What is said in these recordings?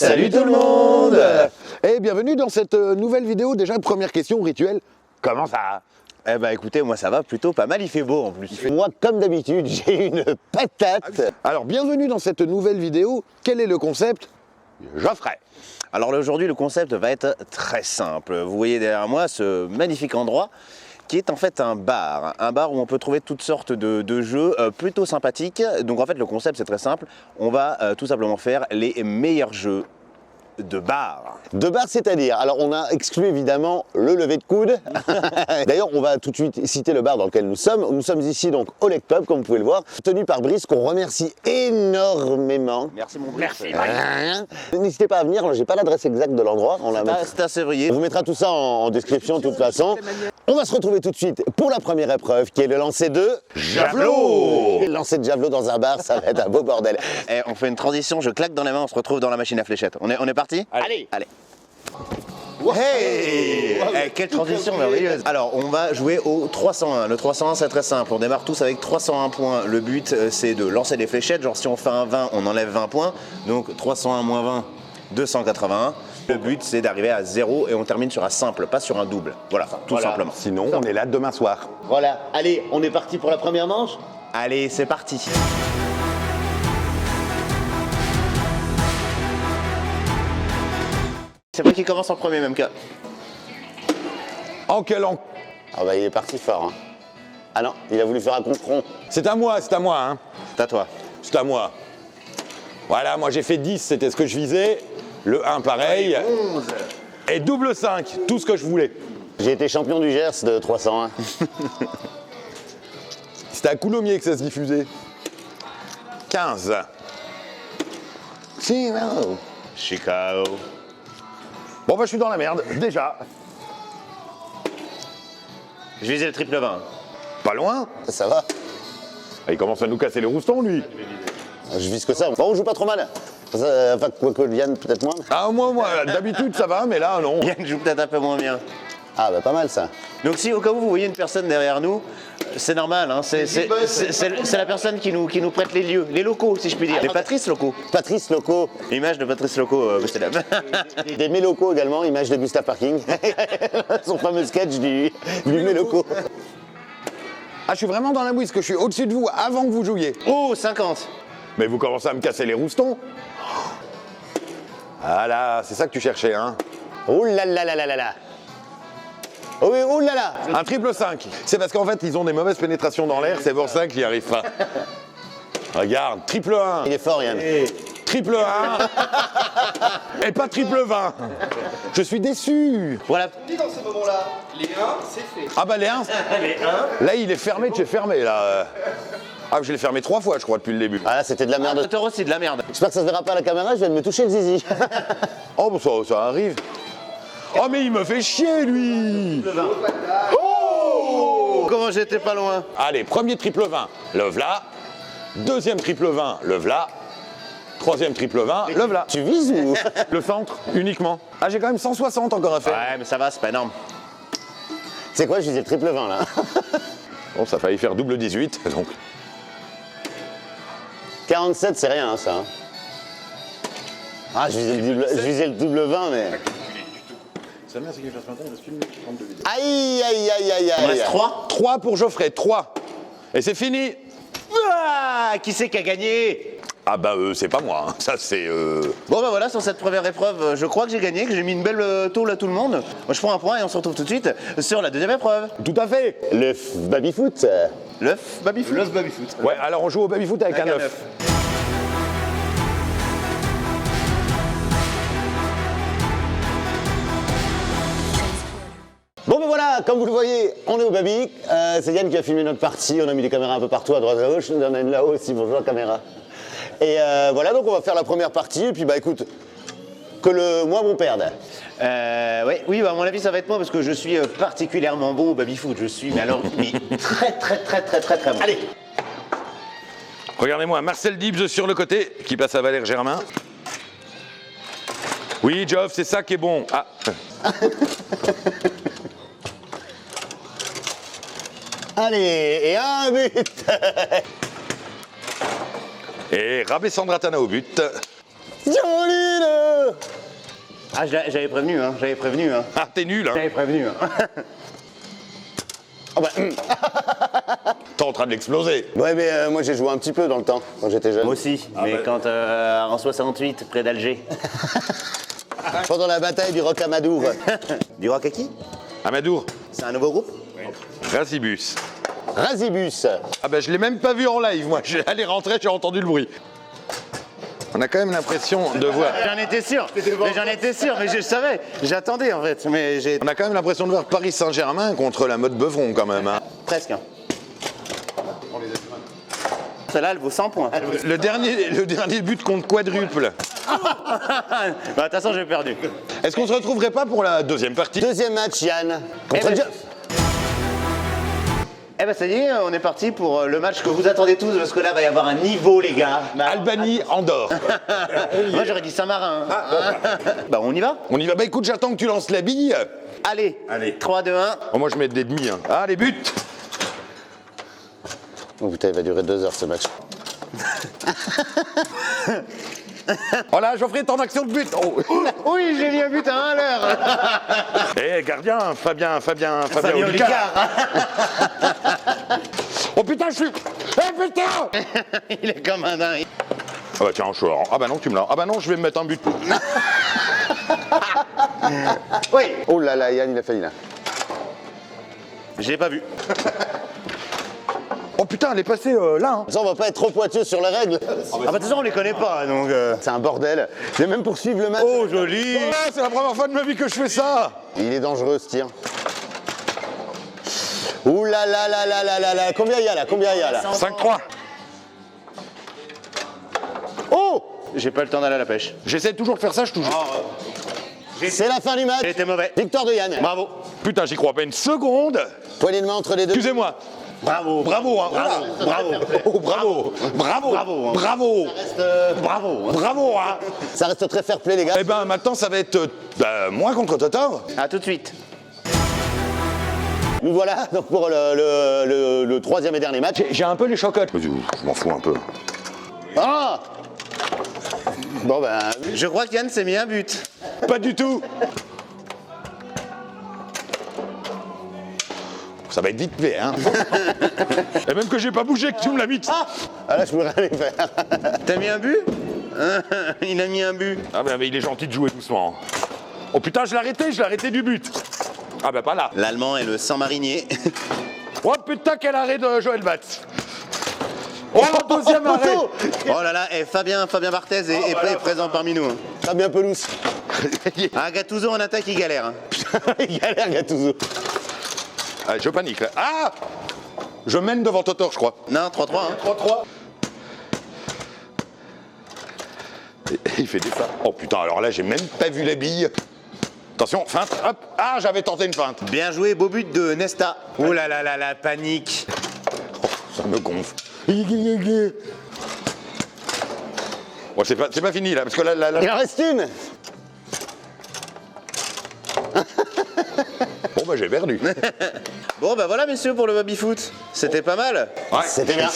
Salut tout le monde. Et bienvenue dans cette nouvelle vidéo. Déjà, première question rituelle, comment ça va? Eh ben écoutez, moi ça va plutôt pas mal, il fait beau en plus. Moi, comme d'habitude, j'ai une patate. Alors, bienvenue dans cette nouvelle vidéo. Quel est le concept? Geoffrey. Alors aujourd'hui le concept va être très simple. Vous voyez derrière moi ce magnifique endroit qui est en fait un bar où on peut trouver toutes sortes de jeux plutôt sympathiques. Donc en fait le concept c'est très simple, on va tout simplement faire les meilleurs jeux de bar. De bar, c'est-à-dire, alors on a exclu évidemment le lever de coude. D'ailleurs, on va tout de suite citer le bar dans lequel nous sommes. Nous sommes ici donc au Lake Pub, comme vous pouvez le voir, tenu par Brice, qu'on remercie énormément. Merci mon Brice. N'hésitez pas à venir, j'ai pas l'adresse exacte de l'endroit. C'est à Sévrier. On vous mettra tout ça en description de toute façon. On va se retrouver tout de suite pour la première épreuve qui est le lancer de javelot. Le lancer de javelot dans un bar, ça va être un beau bordel. Et on fait une transition, je claque dans les mains, on se retrouve dans la machine à fléchettes. On est parti? Allez. Hey, quelle transition merveilleuse. Alors on va jouer au 301. Le 301 c'est très simple, on démarre tous avec 301 points. Le but c'est de lancer des fléchettes, genre si on fait un 20 on enlève 20 points. Donc 301 moins 20, 281. Le but c'est d'arriver à 0 et on termine sur un simple, pas sur un double. Voilà, tout simplement. Sinon, on est là demain soir. Voilà, allez, on est parti pour la première manche. Allez, c'est parti. C'est moi qui commence en premier même cas. En quel an? Ah bah il est parti fort. Hein. Ah non, il a voulu faire un confront. C'est à moi, hein. C'est à toi. C'est à moi. Voilà, moi j'ai fait 10, c'était ce que je visais. Le 1 pareil. 11. Et double 5, tout ce que je voulais. J'ai été champion du Gers de 301. C'était à Coulommiers que ça se diffusait. 15. Chicago. Bon bah je suis dans la merde, déjà. Je visais le triple 20. Pas loin. Ça va. Il commence à nous casser les roustons, lui. Je vise que ça. Bon, on joue pas trop mal. Enfin, quoique Yann, peut-être moins. Ah, moi, d'habitude ça va, mais là, non. Yann joue peut-être un peu moins bien. Ah bah pas mal ça. Donc si au cas où vous voyez une personne derrière nous, c'est normal, hein, c'est la personne qui nous prête les lieux, les locaux si je puis dire. Les Patrice locaux. Patrice Loco. Image de Patrice locaux, monsieur dame. Des Mélocaux également, image de Gustave Parking. Son fameux sketch du Méloco. Ah, je suis vraiment dans la mouise, que je suis au-dessus de vous avant que vous jouiez. Oh, 50. Mais vous commencez à me casser les roustons. Voilà, c'est ça que tu cherchais, hein. Ouh là là là là là là. Oh oui, ouh là là. Un triple 5. C'est parce qu'en fait, ils ont des mauvaises pénétrations dans l'air, c'est pour ça qu'ils n'y arrivent pas. Regarde, triple 1. Il est fort Yann. Triple 1. Et pas triple 20. Je suis déçu. Voilà. Dans ce moment-là, les 1, c'est fait. Ah bah les 1. Là, il est fermé de chez fermé, là. Ah, je l'ai fermé 3 fois, je crois, depuis le début. Ah là, c'était de la merde. Taureau, c'est de la merde. J'espère que ça se verra pas à la caméra, je viens de me toucher le zizi. Oh, bah ça arrive. Oh, mais il me fait chier, lui. Oh, comment j'étais pas loin. Allez, premier triple 20, le v'là. Deuxième triple 20, le v'là. Troisième triple 20, le v'là. Tu vises ou? Le centre, uniquement. Ah, j'ai quand même 160 encore à faire. Ouais, mais ça va, c'est pas énorme. C'est quoi, je visais le triple 20 là. Bon, ça a failli faire double 18, donc. 47, c'est rien ça. Hein. Ah, je visais le double 20, mais. Sa mère, c'est qu'il fasse maintenant, il reste 1 minute 32 vidéos. Aïe, aïe, aïe, aïe, On aïe. reste 3. 3 pour Geoffrey, 3. Et c'est fini. Ah, qui c'est qui a gagné? Ah bah c'est pas moi, hein. Ça c'est... Bon bah voilà, sur cette première épreuve, je crois que j'ai gagné, que j'ai mis une belle tôle à tout le monde. Moi je prends un point et on se retrouve tout de suite sur la deuxième épreuve. Tout à fait. Le baby-foot. L'œuf baby-foot. L'os baby-foot. Ouais, alors on joue au baby-foot avec un Avec un 9. Bon ben voilà, comme vous le voyez, on est au baby. C'est Yann qui a filmé notre partie. On a mis des caméras un peu partout, à droite à gauche. Il y en a une là-haut aussi, bonjour caméra. Et voilà, donc on va faire la première partie. Et puis bah écoute, que le moins bon perde. Oui, bah à mon avis ça va être moi parce que je suis particulièrement bon au baby-foot. Je suis, mais alors, très bon. Allez. Regardez-moi, Marcel Dibs sur le côté, qui passe à Valère Germain. Oui, Geoff, c'est ça qui est bon. Ah. Allez, et un but. Et Rabé Sandratana au but. Joli. Ah, j'avais prévenu, hein. J'avais prévenu, hein. Ah, t'es nul, hein. J'avais prévenu, hein. Oh bah, T'es en train de l'exploser. ouais, mais moi j'ai joué un petit peu dans le temps, quand j'étais jeune. Moi aussi, mais quand en 68, près d'Alger. Pendant la bataille du Rocamadour. Du rock à qui? Amadour, C'est un nouveau groupe? Racibus. Razibus. Ah ben je l'ai même pas vu en live, moi. J'allais rentrer, j'ai entendu le bruit. On a quand même l'impression de voir... J'en étais sûr, mais je savais, j'attendais en fait, mais j'ai... On a quand même l'impression de voir Paris Saint-Germain contre la mode Beuvron quand même. Hein. Presque. Hein. Celle-là, elle vaut 100 points. Le dernier but contre quadruple. Bah, de toute façon, j'ai perdu. Est-ce qu'on se retrouverait pas pour la deuxième partie? Deuxième match, Yann. Contre ben, Jeff. Eh ben ça y est, on est parti pour le match que vous attendez tous, parce que là, va y avoir un niveau, les gars. Albanie, Andorre. Moi, j'aurais dit Saint-Marin. Bah, on y va? On y va. Bah écoute, j'attends que tu lances la bille. Allez, 3, 2, 1. Oh, moi je mets des demi. Hein. Ah, les buts. Oh putain, il va durer 2 heures ce match. Oh là, Geoffrey, ton action de but. Oh. Oui, j'ai mis un but à 1 à l'heure. Eh, gardien, Fabien Fabien Olicard. Olicard. Oh putain, je suis... Eh putain. Il est comme un dingue. Ah bah tiens, je suis... Ah bah non, tu me l'as... Ah bah non, je vais me mettre un but. Oui. Oh là là, Yann, il a failli là. J'ai pas vu. Oh putain, elle est passée là. Hein. Ça, on va pas être trop pointilleux sur les règles. Ah bah de toute façon, on les connaît pas, donc... C'est un bordel. Mais même pour suivre le match. Oh, joli. Ah, c'est la première fois de ma vie que je fais ça. Il est dangereux ce tir. Ouh là là là là là là là. Combien il y a là? 5-3. Oh! J'ai pas le temps d'aller à la pêche. J'essaie toujours de faire ça, je touche. C'est la fin du match. J'ai été mauvais. Victoire de Yann. Bravo. Putain, j'y crois pas une seconde. Poignée de main entre les deux. Excusez-moi. Bravo. Bravo, hein. Bravo. Oh, bravo. Bravo. Bravo, hein. Bravo. Bravo. Bravo, hein. Ça reste très fair play, les gars. Eh ben, maintenant, ça va être moi contre Totor. À tout de suite. Nous voilà donc pour le troisième et dernier match. J'ai un peu les chocottes. Je m'en fous un peu. Ah! Bon ben, Je crois qu'Yann s'est mis un but. Pas du tout. Ça va être vite fait, hein. Et même que j'ai pas bougé, que tu me l'as mis. ah là je pourrais rien faire. T'as mis un but? Il a mis un but. Ah ben, mais il est gentil de jouer doucement. Oh putain, je l'ai arrêté du but. Ah ben pas là. L'Allemand est le sang marinier. Oh putain, quel arrêt de Joël Batz. Oh, deuxième arrêt. Oh là là, Fabien Barthez est présent parmi nous. Très bien pelouse. Ah, Gattuso en attaque, il galère. Hein. Il galère Gattuso. Ah, je panique là. Ah, je mène devant Totor, je crois. Non, 3-3. Hein. 3-3. Il fait des feintes. Oh putain, alors là, j'ai même pas vu les billes. Attention, feinte, hop. Ah, j'avais tenté une feinte. Bien joué, beau but de Nesta. Oh là là là, la panique. Oh, ça me gonfle. Bon, c'est pas fini là, parce que là... Il en reste une. Bon, bah j'ai perdu. Bon, bah voilà, messieurs, pour le baby-foot. C'était pas mal. Ouais, C'était bien.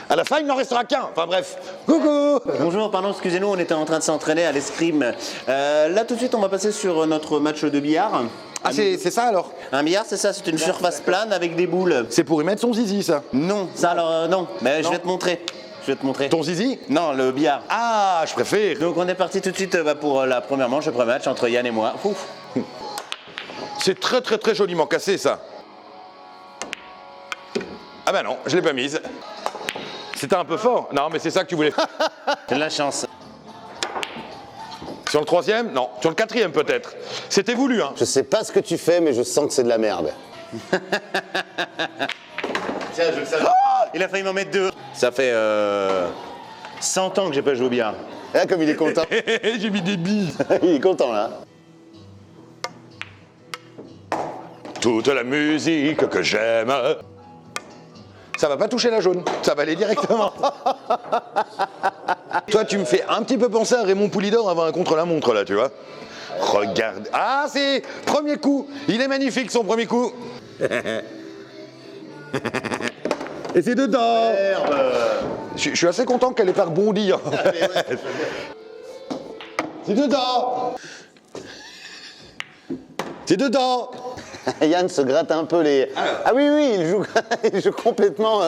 À la fin, il n'en restera qu'un. Enfin bref. Coucou. Bonjour, pardon, excusez-nous, on était en train de s'entraîner à l'escrime. Là, tout de suite, on va passer sur notre match de billard. Ah, c'est ça alors? Un billard, c'est ça, c'est une surface plane avec des boules. C'est pour y mettre son zizi, ça? Non, ça alors, non. Mais je vais te montrer. Je vais te montrer. Ton zizi? Non, le billard. Ah, je préfère. Donc, on est parti tout de suite pour la première manche, le premier match entre Yann et moi. Ouf. C'est très très très joliment cassé, ça. Ah bah non, je l'ai pas mise. C'était un peu fort. Non, mais c'est ça que tu voulais. J'ai de la chance. Sur le troisième? Non. Sur le quatrième, peut-être. C'était voulu, hein. Je sais pas ce que tu fais, mais je sens que c'est de la merde. Tiens, je le savais. Il a failli m'en mettre 2. Ça fait 100 ans que j'ai pas joué au billard. Et là, comme il est content. J'ai mis des billes. Il est content là. Toute la musique que j'aime. Ça va pas toucher la jaune, ça va aller directement. Toi, tu me fais un petit peu penser à Raymond Poulidor avant un contre-la-montre, là, tu vois. Regarde. Ah, c'est premier coup. Il est magnifique, son premier coup. Et c'est dedans. Je suis assez content qu'elle ait pas rebondi. C'est dedans. C'est dedans. Yann se gratte un peu les... Ah oui, oui, il joue complètement...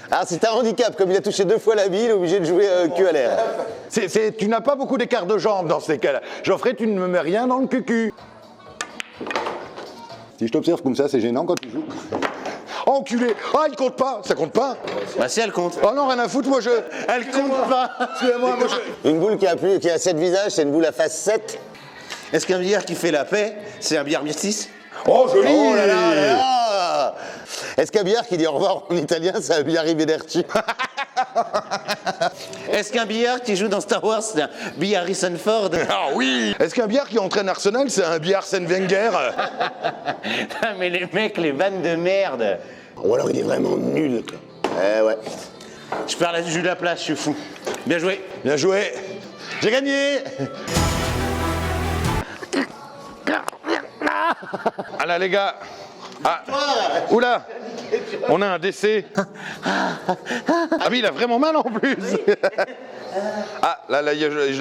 Ah, c'est un handicap, comme il a touché 2 fois la bille, il est obligé de jouer cul à l'air. Tu n'as pas beaucoup d'écart de jambes dans ces cas-là. Geoffrey, tu ne me mets rien dans le cucu. Si je t'observe comme ça, c'est gênant quand tu joues. Oh, enculé. Ah, il compte pas. Ça compte pas. Bah si elle compte. Oh non, rien à foutre, moi je... Elle compte pas. Excusez-moi, moi je... Une boule qui a 7 visages, c'est une boule à face 7. Est-ce qu'un billard qui fait la paix, c'est un billard myrtis? Oh, joli. Oh là là là là. Est-ce qu'un billard qui dit au revoir en italien, c'est un billard arrivederci? Est-ce qu'un billard qui joue dans Star Wars, c'est un billard Harrison Ford? Ah oui. Est-ce qu'un billard qui entraîne Arsenal, c'est un billard Arsène Wenger? Ah mais les mecs, les vannes de merde. Ou alors il est vraiment nul. Ouais. Je perds la jus de la place, je suis fou. Bien joué. Bien joué. J'ai gagné. Ah là les gars. Ah. Oula. On a un décès. Ah oui, il a vraiment mal en plus. Ah là,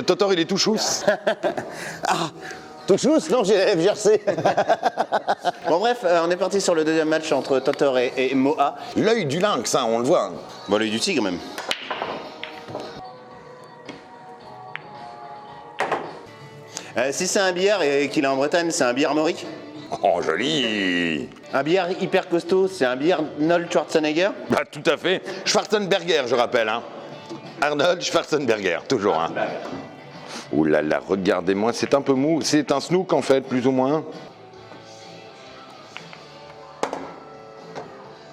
Totor il est tout chousse. Tout chousse? Non, j'ai la FGRC. Bon bref, on est parti sur le deuxième match entre Totor et Moa. L'œil du lynx, hein, on le voit. Bon, l'œil du tigre même. Si c'est un billard et qu'il est en Bretagne, c'est un billard mauric. Oh, joli. Un billard hyper costaud, c'est un billard Arnold Schwarzenegger. Bah tout à fait. Schwarzenberger, je rappelle. Hein. Arnold Schwarzenberger, toujours. Hein. Ouh là là, regardez-moi, c'est un peu mou. C'est un snook en fait, plus ou moins.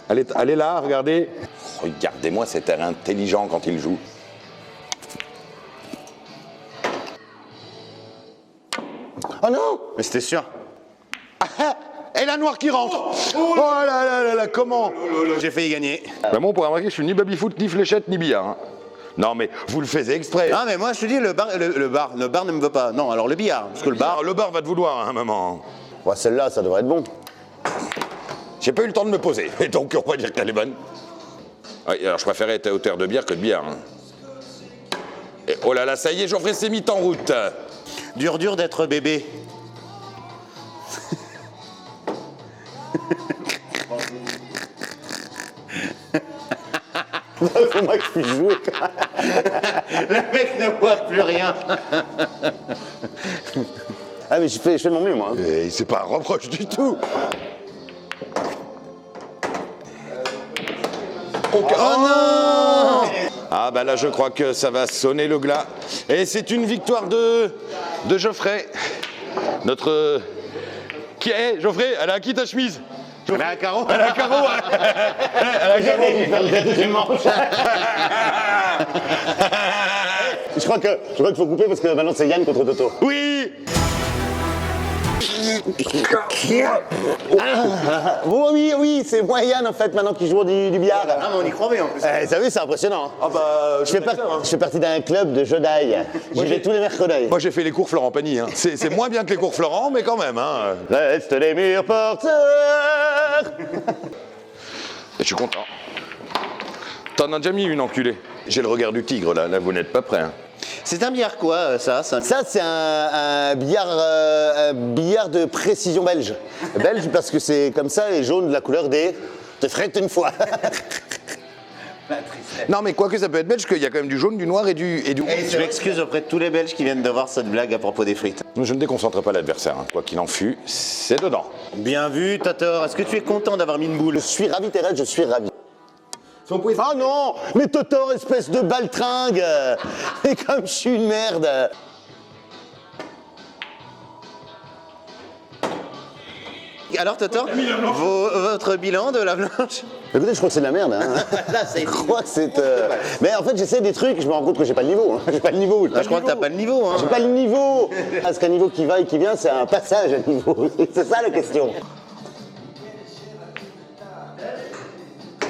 Allez là, regardez. Regardez-moi cet air intelligent quand il joue. Oh non! Mais c'était sûr. Et la noire qui rentre. Oh là là là là, comment? J'ai failli gagner. Bah moi, on pourrait remarquer que je suis ni baby-foot, ni fléchette, ni billard. Hein. Non mais vous le faites exprès. Non mais moi je te dis, le bar ne me veut pas. Non, alors le billard. Parce que le bar... Le bar va te vouloir, hein, maman. Ouais, celle-là, ça devrait être bon. J'ai pas eu le temps de me poser, et donc on va dire qu'elle est bonne. Oui, alors je préférais être à hauteur de bière que de billard. Hein. Et, oh là là, ça y est, Geoffrey s'est mis en route. Dur d'être bébé. Faut moi que je puisse jouer. Le mec ne voit plus rien. Ah mais je fais de mon mieux, moi. Et c'est pas un reproche du tout. Oh non! Ah bah là je crois que ça va sonner le glas. Et c'est une victoire de Geoffrey. Notre... Qui est Geoffrey? Elle a acquis ta chemise? Elle a un carreau. Elle a un carreau. Je crois qu'il faut couper parce que maintenant c'est Yann contre Toto. Oui. Oh, oui, c'est moi et Yann en fait maintenant qui joue du billard. Ah mais on y croyait en plus. T'as vu, c'est impressionnant. Hein. Ah bah... Je fais partie d'un club de jeu d'ail. J'y vais tous les mercredis. Moi j'ai fait les cours Florent Pagny. Hein. C'est moins bien que les cours Florent, mais quand même. Hein. Reste les murs porteurs. Je suis content. T'en as déjà mis une, enculée. J'ai le regard du tigre là vous n'êtes pas prêts. Hein. C'est un billard quoi ça Ça, c'est un billard de précision belge. Belge parce que c'est comme ça, et jaune de la couleur des... Te frettes une fois. Non mais quoi que ça peut être belge, qu'il y a quand même du jaune, du noir et du rouge. Je m'excuse auprès de tous les Belges qui viennent de voir cette blague à propos des frites. Je ne déconcentrerai pas l'adversaire. Hein. Quoi qu'il en fût, c'est dedans. Bien vu Totor, est-ce que tu es content d'avoir mis une boule? Je suis ravi, Thérèse, je suis ravi. Ah non, mais Totor, espèce de baltringue. Et comme je suis une merde. Alors Totor, votre bilan de la blanche? Écoutez, je crois que c'est de la merde. Hein. Je crois que c'est... Mais en fait, j'essaie des trucs, je me rends compte que j'ai pas le niveau. Hein. J'ai pas le niveau. Je crois que t'as pas le niveau. Hein. J'ai pas le niveau. Parce qu'un niveau qui va et qui vient, c'est un passage à niveau. C'est ça la question.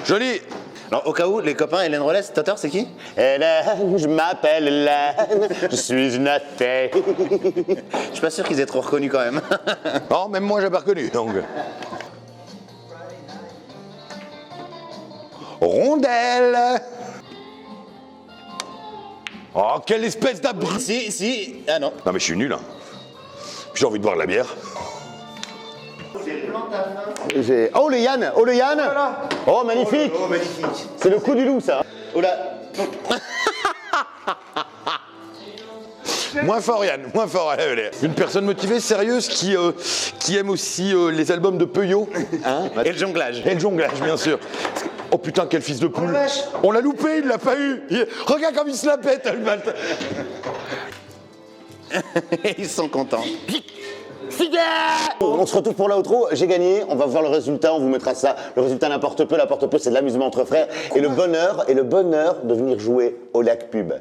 Joli. Alors au cas où, les copains, Hélène Rollès, Totor, c'est qui? Hélène, je m'appelle Hélène, je suis une athée. Je suis pas sûr qu'ils aient trop reconnu quand même. Non, même moi j'ai pas reconnu. Donc... rondelle. Oh, quelle espèce d'abri. Si, ah non. Non mais je suis nul, hein. J'ai envie de boire de la bière. Oh le Yann, oh le Yann. Oh magnifique. Oh, magnifique. C'est le coup du loup ça. Oh là. Moins fort Yann, moins fort. Allez. Une personne motivée, sérieuse, qui aime aussi les albums de Peugeot. Hein, Et le jonglage. et le jonglage, bien sûr. Oh putain, quel fils de poule. On l'a loupé, il l'a pas eu. Regarde comme il se la pète, le bâtard. Ils sont contents. On se retrouve pour l'outro, j'ai gagné, on va voir le résultat, on vous mettra ça. Le résultat n'importe peu, l'importe peu c'est de l'amusement entre frères. Et le bonheur de venir jouer au lac pub.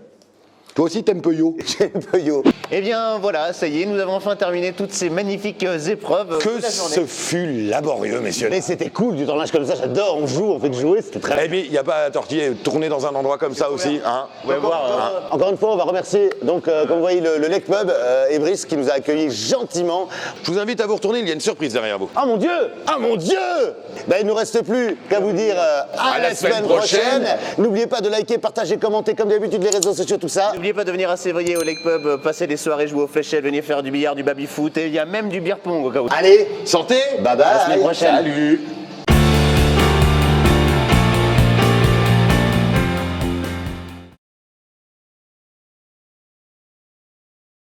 Toi aussi t'aimes Peugeot. J'aime Peugeot. Eh bien voilà, ça y est, nous avons enfin terminé toutes ces magnifiques épreuves Que de la journée. ce fut laborieux, messieurs. Mais c'était cool du tournage comme ça, j'adore, on joue, on fait que jouer, c'était très Eh bien, il n'y a pas à tortiller, tourner dans un endroit comme ça aussi, hein. Ouais, voir, Encore une fois, on va remercier, donc, comme vous voyez, le Lake Pub et Brice qui nous a accueillis gentiment. Je vous invite à vous retourner, il y a une surprise derrière vous. Ah mon Dieu! Ah mon Dieu! Ben, il ne nous reste plus qu'à vous dire à la semaine prochaine. N'oubliez pas de liker, partager, commenter comme d'habitude les réseaux sociaux, tout ça. N'oubliez pas de venir à Sévrier au Lake Pub, passer des soirées, jouer aux fléchettes, venir faire du billard, du baby-foot et il y a même du beer pong au cas où. Allez, Santé. bye bye. À la semaine prochaine. Salut.